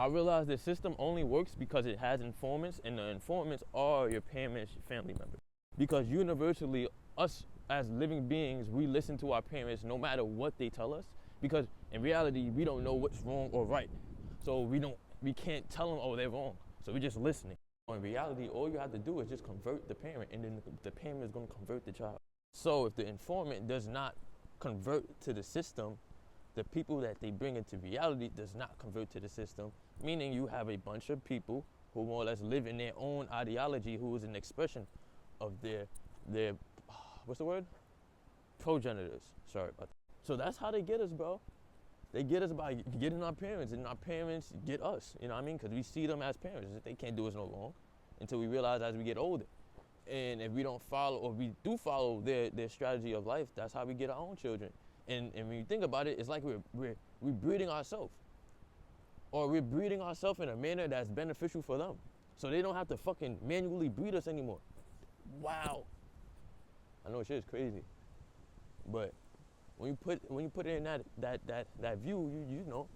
I realized the system only works because it has informants, and the informants are your parents, your family members. Because universally, us as living beings, we listen to our parents no matter what they tell us. Because in reality, we don't know what's wrong or right. So we can't tell them, oh, they're wrong. So we're just listening. In reality, all you have to do is just convert the parent, and then the parent is going to convert the child. So if the informant does not convert to the system, the people that they bring into reality does not convert to the system, meaning you have a bunch of people who more or less live in their own ideology, who is an expression of their what's the word? Progenitors. Sorry about that. So that's how they get us, bro. They get us by getting our parents, and our parents get us, you know what I mean? Because we see them as parents. They can't do us no wrong until we realize as we get older. And if we don't follow, or we do follow their strategy of life, that's how we get our own children. And when you think about it, it's like we're breeding ourselves. Or we're breeding ourselves in a manner that's beneficial for them. So they don't have to fucking manually breed us anymore. Wow. I know shit is crazy. But when you put it in that view, you know,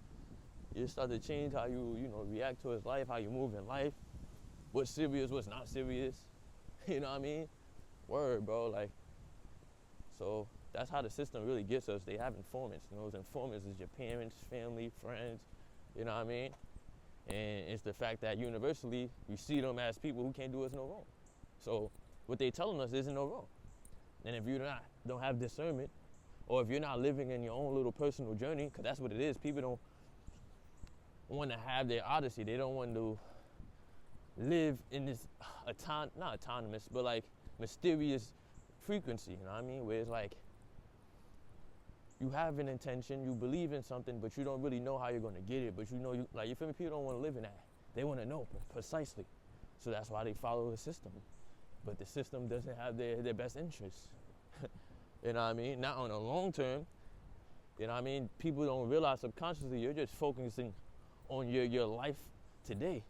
you start to change how you react towards life, how you move in life, what's serious, what's not serious. You know what I mean? Word, bro. Like, so that's how the system really gets us. They have informants. And those informants is your parents, family, friends. You know what I mean? And it's the fact that universally we see them as people who can't do us no wrong. So what they telling us isn't no wrong. And if you don't have discernment, or if you're not living in your own little personal journey, because that's what it is. People don't want to have their odyssey. They don't want to live in this not autonomous, but like mysterious frequency, you know what I mean? Where it's like you have an intention, you believe in something, but you don't really know how you're going to get it. But you feel me? People don't want to live in that. They want to know precisely. So that's why they follow the system. But the system doesn't have their best interests. You know what I mean? Not on the long term. You know what I mean? People don't realize subconsciously you're just focusing on your life today.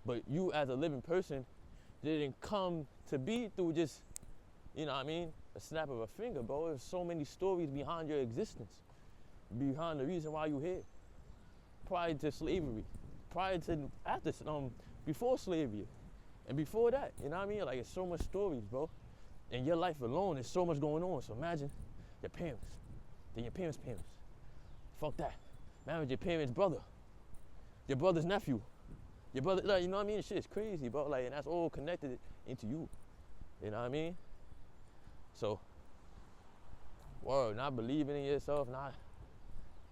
But you as a living person didn't come to be through just, you know what I mean, a snap of a finger, bro. There's so many stories behind your existence, behind the reason why you're here. Prior to slavery, before slavery, and before that, you know what I mean? Like, it's so much stories, bro. In your life alone, there's so much going on. So imagine your parents, then your parents' parents. Fuck that. Imagine your parents' brother, your brother's nephew, your brother, like, you know what I mean? Shit is crazy, bro. Like, and that's all connected into you. You know what I mean? So, word, not believing in yourself,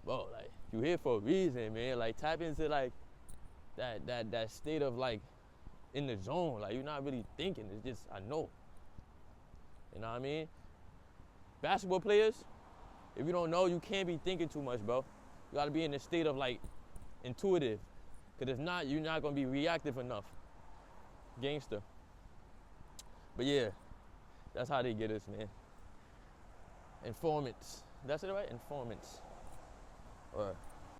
bro, like, you here for a reason, man. Like, tap into, like, that state of, like, in the zone. Like, you're not really thinking. It's just, I know. You know what I mean? Basketball players, if you don't know, you can't be thinking too much, bro. You gotta be in a state of, like, intuitive. Because if not, you're not gonna be reactive enough. Gangster. But yeah, that's how they get us, man. Informants. That's it, right? Informants. Or